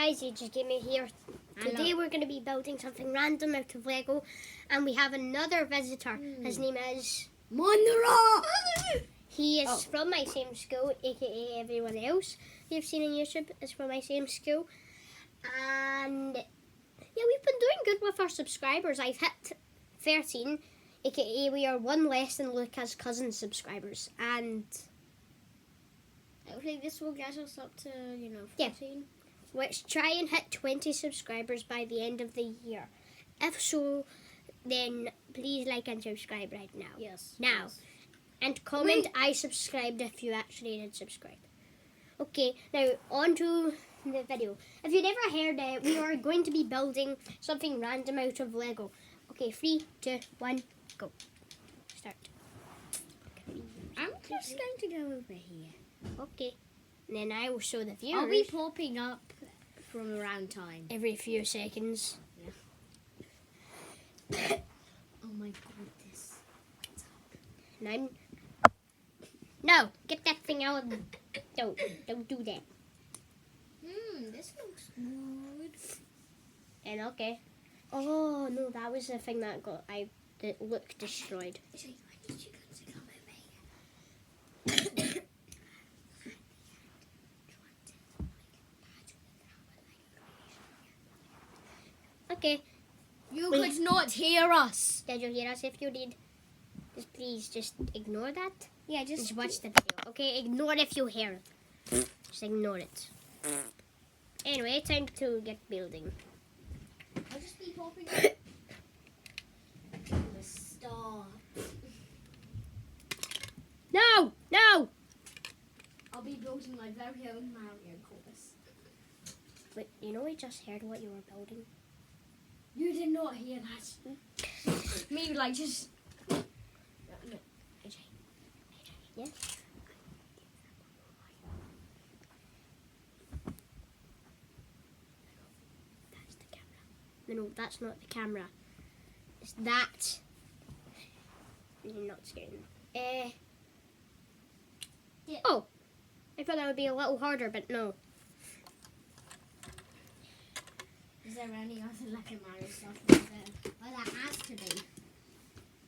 guys, AJ Gamer here. Today we're going to be building something random out of Lego, and we have another visitor. His name is Monroe. He is from my same school, aka everyone else you've seen on YouTube is from my same school. And yeah, we've been doing good with our subscribers. I've hit 13, aka we are one less than Luca's cousin subscribers. And Hopefully this will get us up to, 14. Yeah. Let's try and hit 20 subscribers by the end of the year. If so, then please like and subscribe right now. Yes. Now. Yes. And comment I subscribed if you actually did subscribe. Okay, now on to the video. If you never heard it, we are going to be building something random out of Lego. Okay, 3, 2, 1, go. Start. I'm just going to go over here. Okay. And then I will show the viewers. I'll be popping up from around time. Every few seconds. Oh my goodness. 9. No, get that thing out. Don't do that. This looks good. And okay. Oh no, that was the thing that look destroyed. I need you guys to come over here. Okay. You Wait. could not hear us. Did you hear us? If you did, just ignore that. Yeah, Just watch the video. Okay, ignore if you hear it. Just ignore it. Anyway, time to get building. I'll just be popping up. Stop. No! No! I'll be building my very own Mario course. Wait, we just heard what you were building. You did not hear that. Maybe just. No, AJ. Yeah? That's the camera. No, that's not the camera. It's that. You're not scared. Yeah. Oh! I thought that would be a little harder, but no. Is there any other Lego Mario stuff? Well, that has to be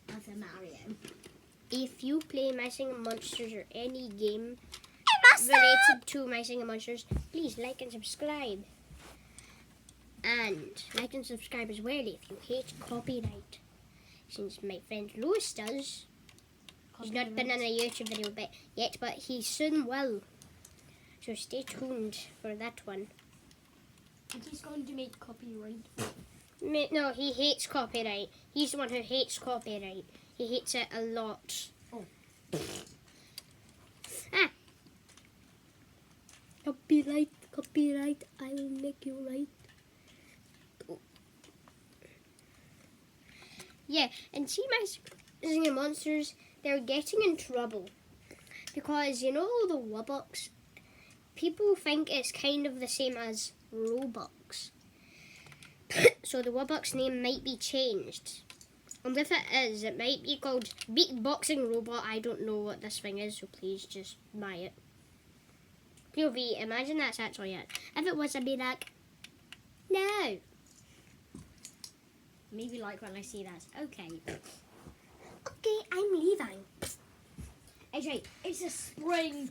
other Mario. If you play My Singing Monsters or any game related to My Singing Monsters, please like and subscribe. And like and subscribe as well if you hate copyright. Since my friend Lewis does. He's not been in a YouTube video yet, but he soon will. So stay tuned for that one. And he's going to make copyright. No, he hates copyright. He's the one who hates copyright. He hates it a lot. Oh. Copyright, I will make you right. Oh. Yeah, and see My Singing Monsters, they're getting in trouble. Because, the Robux, people think it's kind of the same as Robux. So the Robux name might be changed. And if it is, it might be called Beatboxing Robot. I don't know what this thing is, so please just buy it. POV, imagine that's actually it. If it was, I'd be like, no. Maybe like when I see that. Okay. Okay, I'm leaving. AJ, it's a spring.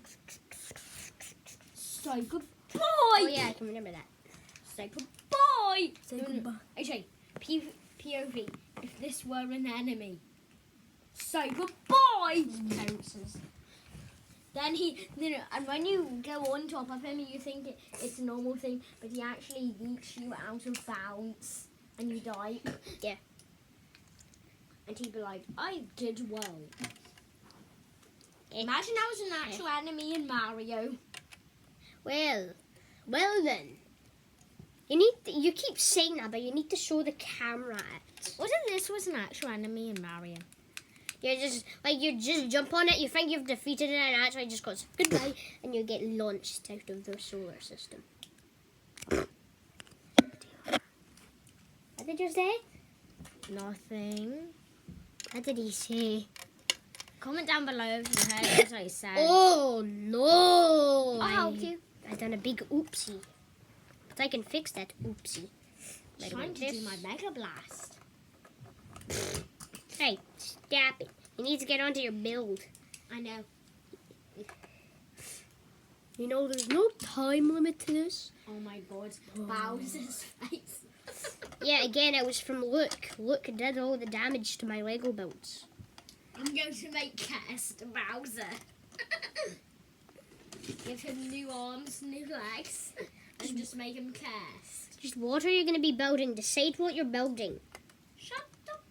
Say goodbye. Oh yeah, I can remember that. Say goodbye. Say goodbye. AJ, POV, if this were an enemy, say goodbye. Bounces. Then and when you go on top of him, you think it's a normal thing, but he actually yeets you out of bounds and you die. Yeah. And he'd be like, I did well. Imagine I was an actual enemy in Mario. Well then. You keep saying that, but you need to show the camera it. What if this was an actual enemy in Mario? You just jump on it, you think you've defeated it, and it actually just goes goodbye, and you get launched out of the solar system. What did you say? Nothing. What did he say? Comment down below if you heard what I said. Oh no! I'll help you. I done a big oopsie. I can fix that. Oopsie. Like Trying to this. do my Mega Blast. Hey, stop it. You need to get onto your build. I know. You know, there's no time limit to this. Oh my god. Bowser's face. Yeah, again, it was from Luke. Luke did all the damage to my Lego builds. I'm going to make Cast Bowser. Give him new arms, new legs, and just make him cast. Just what are you going to be building? Decide what you're building. Shut up.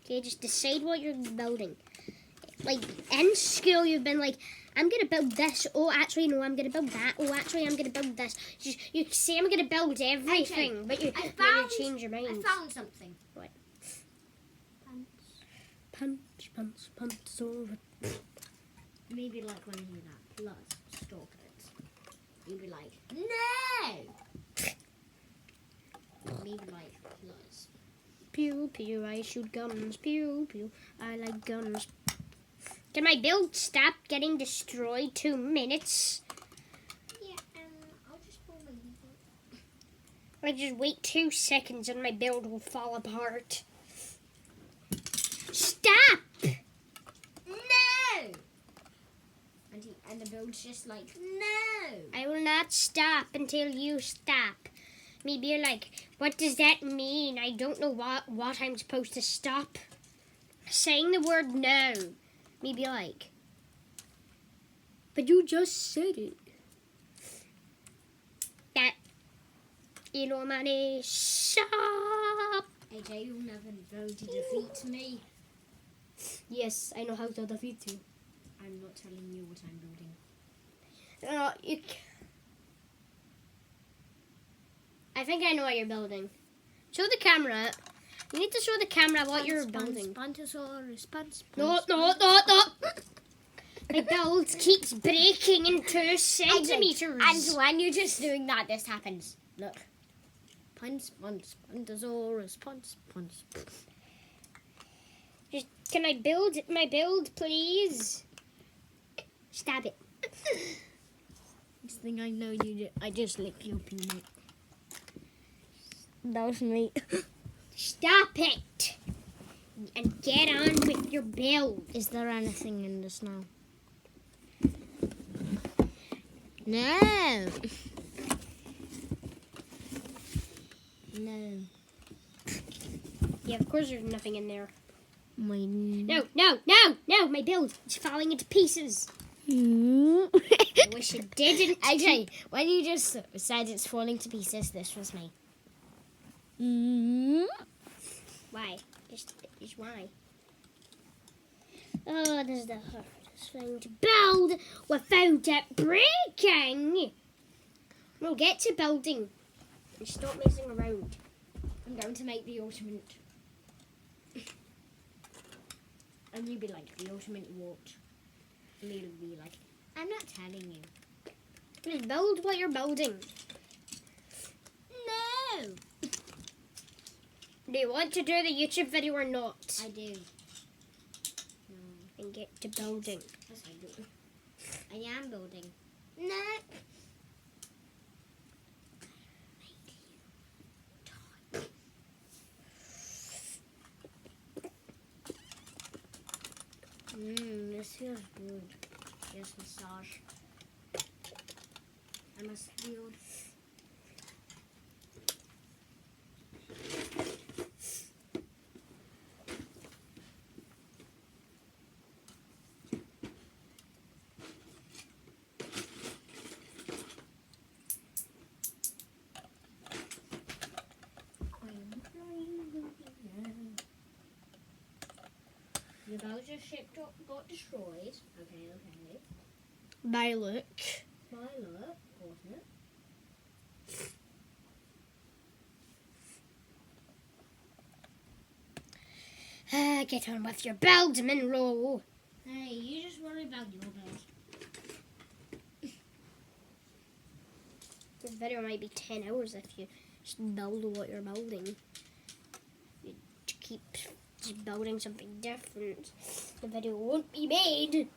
Okay, just decide what you're building. Like, in school, you've been like, I'm going to build this. Oh, actually, no, I'm going to build that. Oh, actually, I'm going to build this. You say I'm going to build everything, but you change your mind. I found something. What? Punch. Punch, over. Maybe like when you hear that plus stalk it. You'd be like, no! Maybe like plus. Pew, pew, I shoot guns. Pew, pew, I like guns. Can my build stop getting destroyed? 2 minutes? Yeah, I'll just pull my default. Like, just wait 2 seconds and my build will fall apart. Stop! No! And the build's just like, no! I will not stop until you stop. Maybe you're like, what does that mean? I don't know what I'm supposed to stop. Saying the word no. Maybe like, but you just said it. That Illuminati, stop! AJ, you'll never know to defeat me. Yes, I know how to defeat you. I'm not telling you what I'm building. I think I know what you're building. Show the camera. You need to show the camera what you're building. Spontosaurus, No. My build keeps breaking in 2 centimeters. And when you're just doing that, this happens. Look. Spontosaurus, punch. Just, can I build my build, please? Stab it. Next thing I know, I just lick your peanut. That was me. Stop it! And get on with your build. Is there anything in this now? No. No. Yeah, of course there's nothing in there. My No, my build is falling into pieces. I wish it didn't. AJ, when you just said it's falling to pieces, this was me. Why? Just why? Oh, this is the hardest thing to build without it breaking. No, get to building and stop messing around. I'm going to make the ultimate. And you'd be like, the ultimate what? And you'd be like, I'm not telling you. Just build what you're building. No! Do you want to do the YouTube video or not? I do. And get to building. Yes, I do. I am building. No! This feels good. Yes, massage. I must build. The Bowser ship got destroyed. Okay. By Luke. Violet, wasn't it? Get on with your build, Monroe. Hey, you just worry about your build. This video might be 10 hours if you just build what you're building. You keep just building something different. The video won't be made.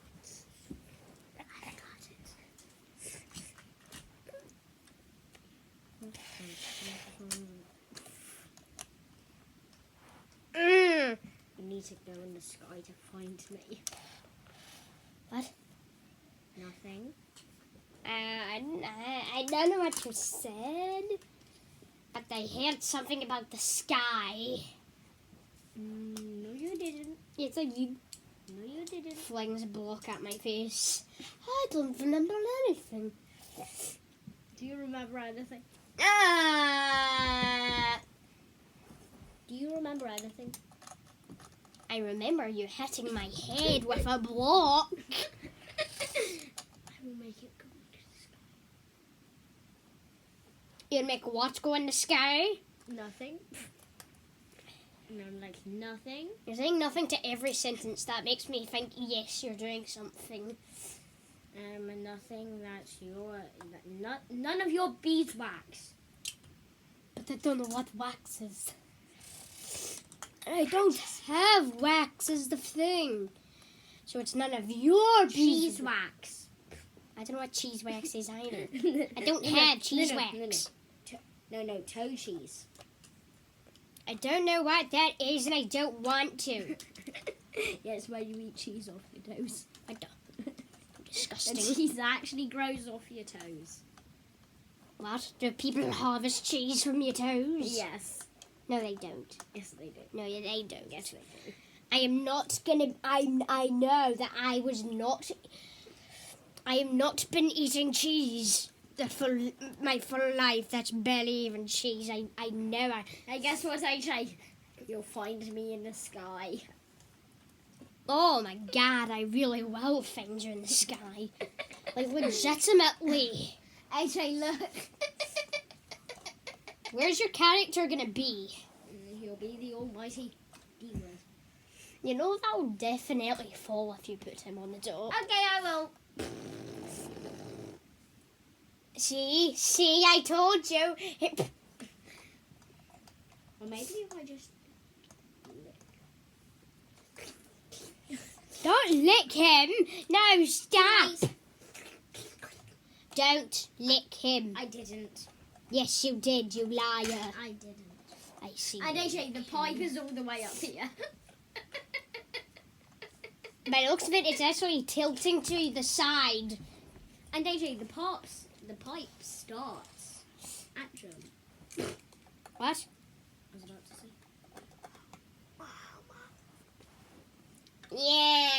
to go in the sky to find me. What? Nothing. I don't know what you said, but I heard something about the sky. No, you didn't. It's like you No, you didn't. flings a block at my face. I don't remember anything. Do you remember anything? Ah! Do you remember anything? I remember you hitting my head with a block. I will make it go into the sky. You'd make what go in the sky? Nothing. And I'm like, nothing. You're saying nothing to every sentence. That makes me think, yes, you're doing something. Nothing that's none of your beeswax. But I don't know what wax is. I don't have wax is the thing. So it's none of your Cheesewax. I don't know what cheese wax is either. I don't have cheese wax. No, toe cheese. I don't know what that is and I don't want to. Yeah, it's where you eat cheese off your toes. I don't. And Disgusting. cheese actually grows off your toes. What? Do people harvest cheese from your toes? Yes. No, they don't. Yes, they do. No, they don't. Yes, they do. I am not gonna. I know that I was not. I have not been eating cheese my full life. That's barely even cheese. I know. I guess what I say. You'll find me in the sky. Oh my God! I really will find you in the sky. Like legitimately. AJ, look. Where's your character gonna be? He'll be the almighty D-word. You know that will definitely fall if you put him on the top. Okay, I will. See, I told you. Or maybe if I just... Don't lick him. No, stop. Please. Don't lick him. I didn't. Yes, you did, you liar. I didn't. I see. And AJ, the pipe is all the way up here. By the looks of it, it's actually tilting to the side. And AJ, the pipe starts at jump. What? I was about to say. Yeah.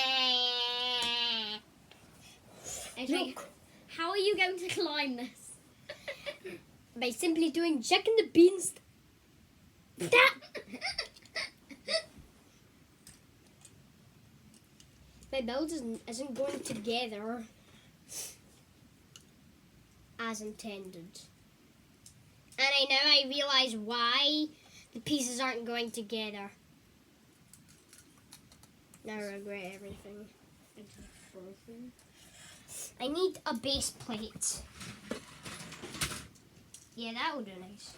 AJ, Look. how are you going to climb this? By simply doing Jack and the Beans. That. My build isn't going together as intended. And I realize why the pieces aren't going together. Now I regret everything. I need a base plate. Yeah, that would be nice.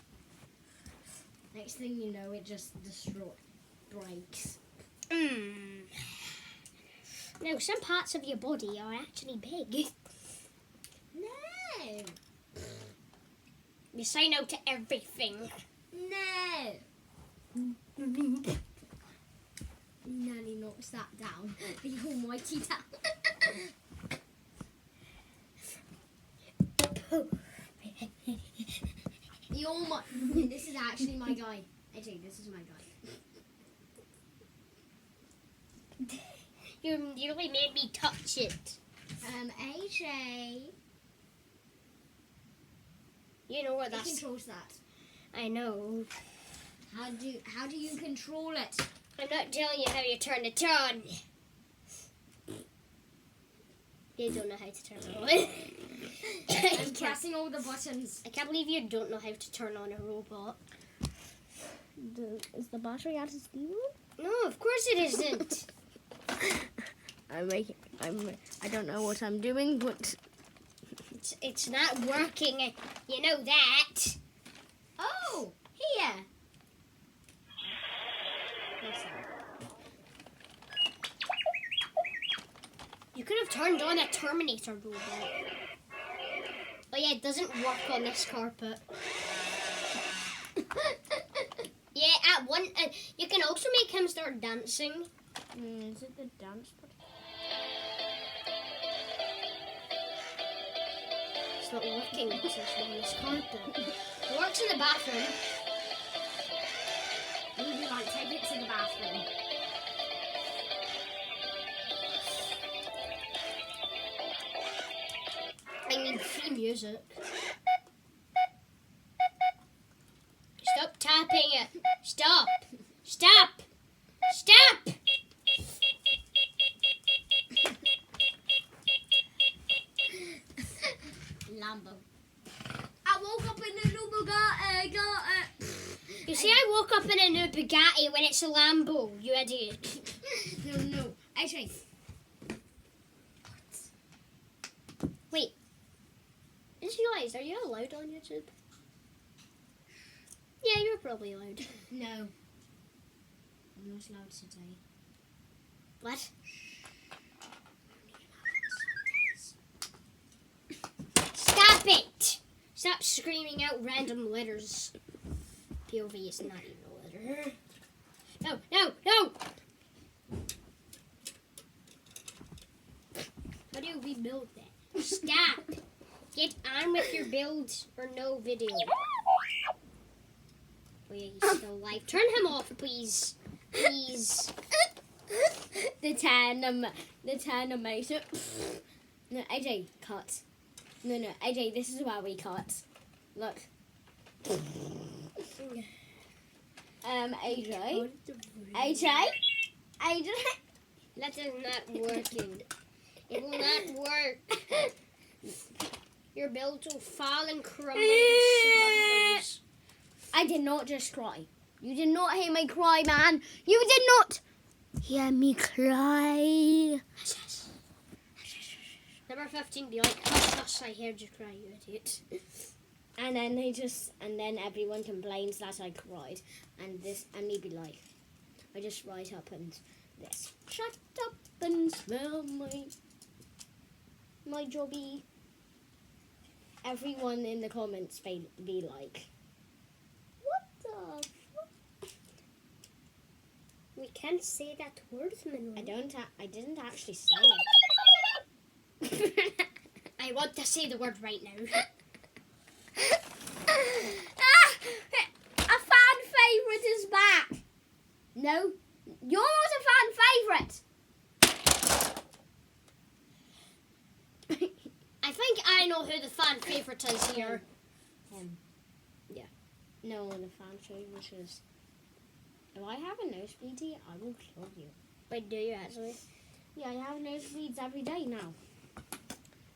Next thing you know, it just breaks. Now, some parts of your body are actually big. No! You say no to everything. No! Nearly knocks that down. The almighty down. The almighty... This is actually my guy. AJ, this is my guy. You really made me touch it. AJ... You know what It that's... controls that. I know. How do you control it? I'm not telling you how you turn it on. You don't know how to turn it on. I'm pressing all the buttons. I can't believe you don't know how to turn on a robot. Is the battery out of steam? No, of course it isn't. I don't know what I'm doing, but It's not working. You know that. oh, here. You could have turned on a Terminator robot. Oh yeah, it doesn't work on this carpet. Yeah, at one, you can also make him start dancing. Is it the dance button? It's not working because it's on this carpet. It works in the bathroom. You'd be like, take it to the bathroom. I need free music. Stop tapping it. Stop. Stop. Stop. Lambo. I woke up in a new Bugatti. You see, I woke up in a new Bugatti when it's a Lambo, you idiot. No. Actually, Wait. I just realised, are you allowed on YouTube? Yeah, you're probably allowed. no. I'm not allowed today. What? Stop it! Stop screaming out random letters. POV is not even a letter. No! How do you rebuild that? Stop! Get on with your build or no video. Oh yeah, he's still alive. Turn him off, please. Please. The animation. No, AJ, cut. No, AJ, this is where we cut. Look. AJ. That is not working. It will not work. Your build will fall and crumble in shambles. I did not just cry. You did not hear me cry, man. You did not hear me cry. Number 15 be like, hush, I heard you cry, you idiot. And then everyone complains that I cried. And me be like, I just write up and this. Shut up and smell my jobby. Everyone in the comments be like, what the fuck? We can't say that word, Monroe. I didn't actually say it. I want to say the word right now. A fan favourite is back. No, you're not a fan favourite. I think I know who the fan favourite is here. Yeah. No, the fan favourite is. If I have a nosebleedy, I will kill you. Wait, do you actually? Yeah, I have nosebleeds every day now.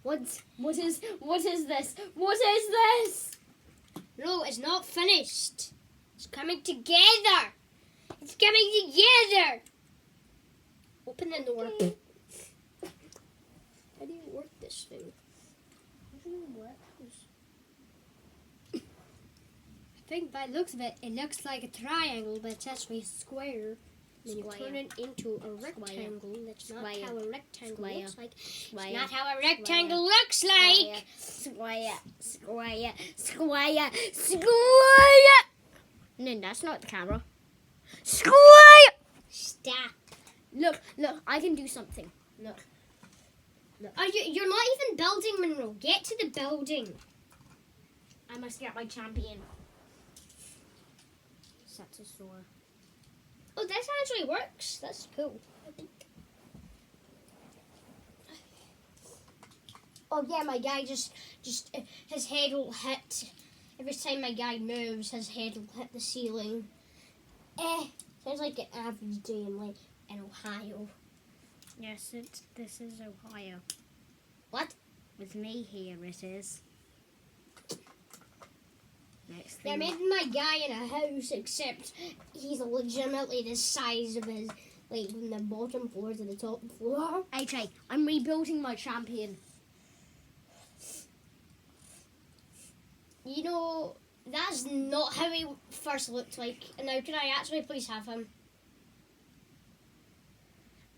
What is this? What is this? No, it's not finished. It's coming together. It's coming together. Open the door. How do you work this thing? How do you work this? I think by the looks of it, it looks like a triangle, but it's actually a square. Then you turn it into a rectangle. That's not how a rectangle looks like. It's not how a rectangle looks like. Square. No, that's not the camera. Square. Stop. Look, I can do something. Look. You're not even building, Monroe. Get to the building. I must get my champion. Set to store. Oh, this actually works. That's cool. Oh yeah, my guy just his head will hit. Every time my guy moves, his head will hit the ceiling. Sounds like an average day in Ohio. Yes, this is Ohio. What? With me here, it is. Next They're thing. making my guy in a house, except he's legitimately the size of his, like, from the bottom floor to the top floor. AJ, I'm rebuilding my champion. You know, that's not how he first looked like. Now, can I actually please have him?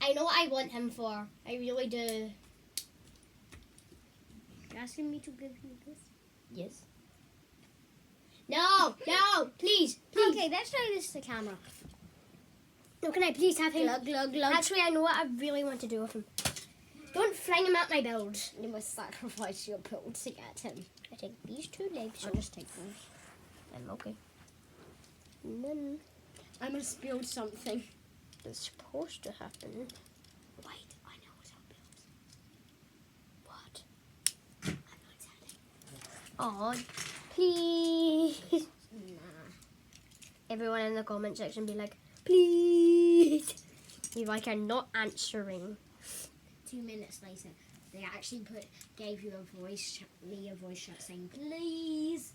I know what I want him for. I really do. You're asking me to give you this? Yes. No, please. Okay, let's show this to camera. No, can I please have him? Glug, glug, glug. Actually, I know what I really want to do with him. Don't fling him at my build. You must sacrifice your build to get him. I take these 2 legs. I'll just take those. Okay. And then I must build something. it's supposed to happen. Wait, I know what I'll build. What? I'm not telling. Oh, please. Nah. Everyone in the comment section be like, please. You like are not answering. 2 minutes later, they actually gave you a voice chat saying please.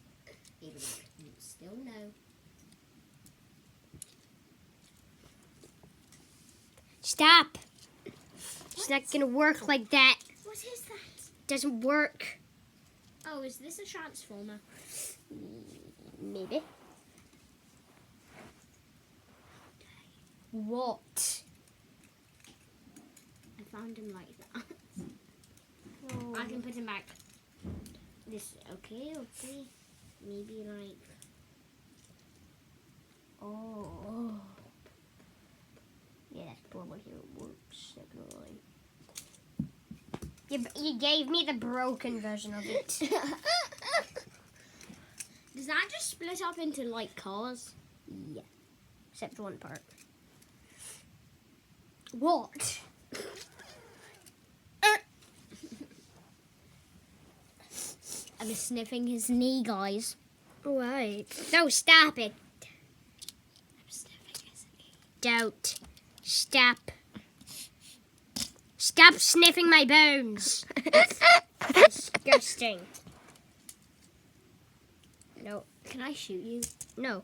Even though still no. Stop. It's not gonna work like that. What is that? Doesn't work. Oh, is this a transformer? Maybe. What? I found him like that. I can put him back. This okay. Maybe like. Oh. Yeah, that's probably how it works. Definitely. You gave me the broken version of it. Does that just split up into like cars? Yeah. Except one part. What? I was sniffing his knee, guys. Right. No, stop it. I'm sniffing his knee. Don't. Stop. Stop sniffing my bones. Disgusting. No. Can I shoot you? No.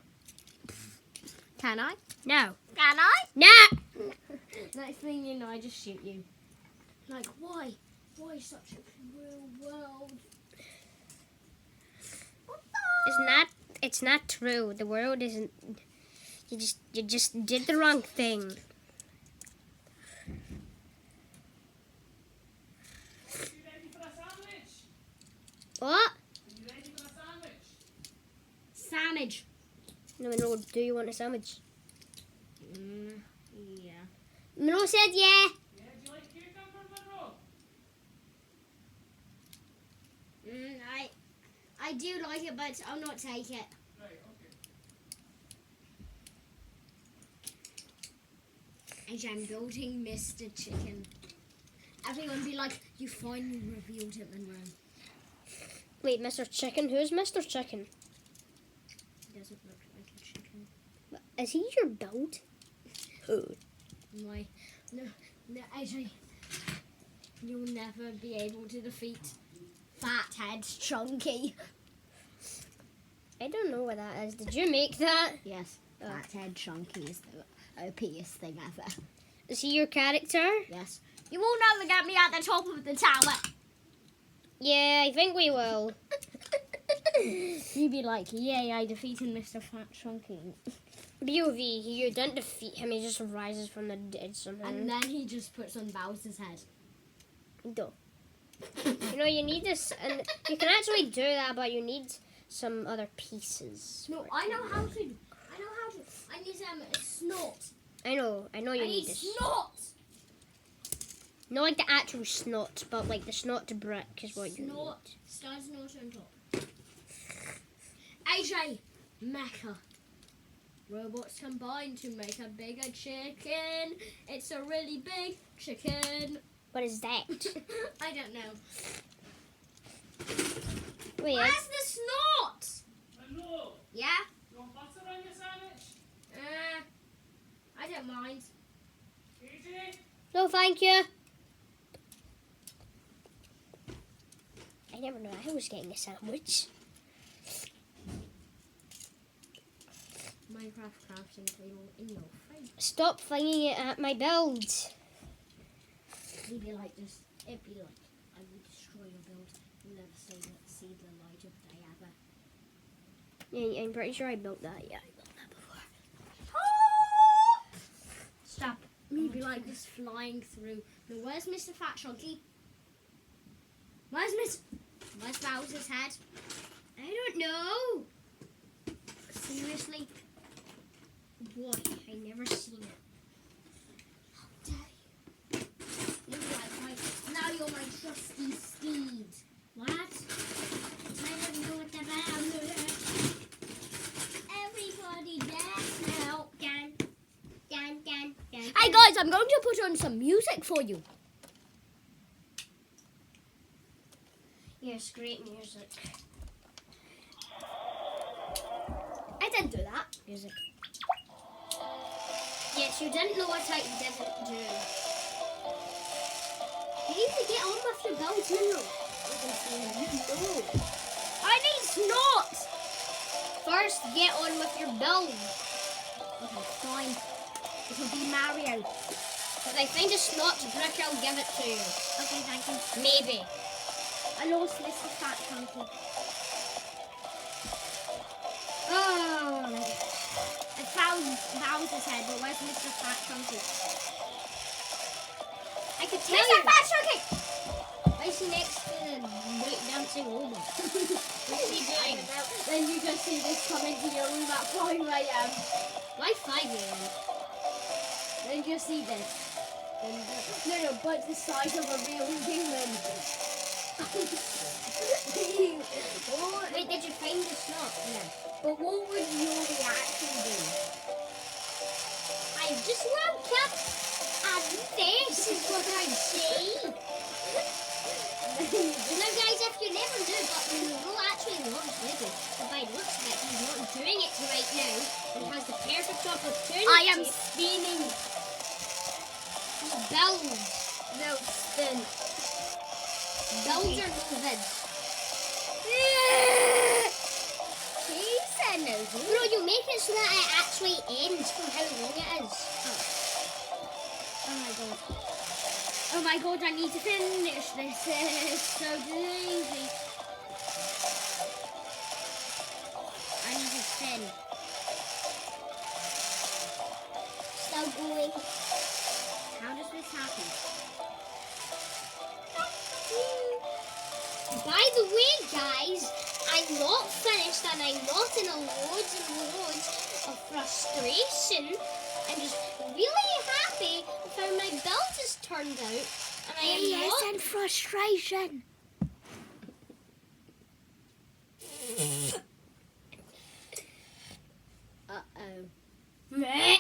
Can I? No. Can I? No. Next thing you know, I just shoot you. Like, why? Why such a cruel world? It's not true. The world isn't. You just did the wrong thing. You ready for a sandwich? What? Are you ready for a sandwich? Sandwich. No, do you want a sandwich? Yeah. Monroe said yeah. Yeah, do you like cucumber, Monroe? I do like it, but I'll not take it. Right, okay. As I'm building Mr. Chicken. Everyone be like, you finally revealed it, Monroe. Wait, Mr. Chicken? Who's Mr. Chicken? He doesn't look like a chicken. Is he your build? No, AJ. You'll never be able to defeat Fathead Chunky. I don't know what that is. Did you make that? Yes, Fathead Chunky is the OPest thing ever. Is he your character? Yes. You will never get me at the top of the tower. Yeah, I think we will. You'd be like, yay, I defeated Mr. Fat Chunky. BOV, you don't defeat him, he just rises from the dead somehow. And then he just puts on Bowser's head. Duh. You know, you need this, and you can actually do that, but you need some other pieces. No, I know how to. I need snot. I know you I need need this. snot. Not like the actual snot, but like the snot to brick is what you Snot. Star snot on top. AJ, Mecha. Robots combine to make a bigger chicken. It's a really big chicken. need. What is that? I don't know. Wait, Where's the snot? Monroe, Yeah? you want butter on your sandwich? I don't mind. AJ? no thank you. I never knew I was getting a sandwich. Minecraft crafting table in your face. Stop flinging it at my build. It'd be like, I will destroy your build. You'll never see the light of day ever. Yeah, I'm pretty sure I built that. Yeah, I built that before. Stop. You'd be like just flying through. Now, where's Mr. Fat Chunky? Where's Bowser's head? I don't know. Seriously? Boy, I never seen it. I'm going to put on some music for you. Yes, great music. I didn't do that. Music. Yes, you didn't know what I didn't do. You need to get on with your build, Mineral. No. I need snot. First, get on with your build. Okay, fine. It'll be Mario. If I find a snot brick, I'll give it to you. Okay, thank you. Maybe. I lost Mr. Fat Chunky. Oh. I found Bowser's head, but where's Mr. Fat Chunky? I could tell Mr. you. Fat Chunky! Why is he next to the dancing woman? What's he I doing? don't know. Then you just see this come into your room at 5 a.m. Why 5 a.m.? Then you see this. No, but the size of a real human. Wait, did you find the snot? No. But what would your reaction be? I just woke up and this is what I see. Now guys, if you never knew, but Monroe actually loves Lego. But by the looks of it, he's not doing it right now and has the perfect opportunity. I am spinning. Build. No, spin. Build or no vid. He said no. Bro, you make it so that it actually ends from how long it is. Oh my god. Oh my god, I need to finish this. It's so easy. I need to spin. Still going. How does this happen? By the way, guys, I'm not finished and I'm not in a loads and loads of frustration. I'm just really happy with how my belt has turned out. And I am not... and frustration. Uh-oh. Meh.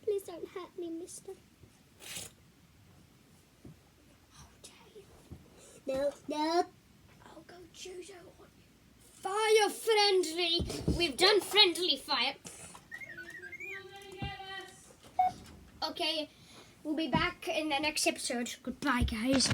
Please don't hurt me, mister. No, no. I'll go judo on you. Fire friendly. We've done friendly fire. Okay, we'll be back in the next episode. Goodbye, guys.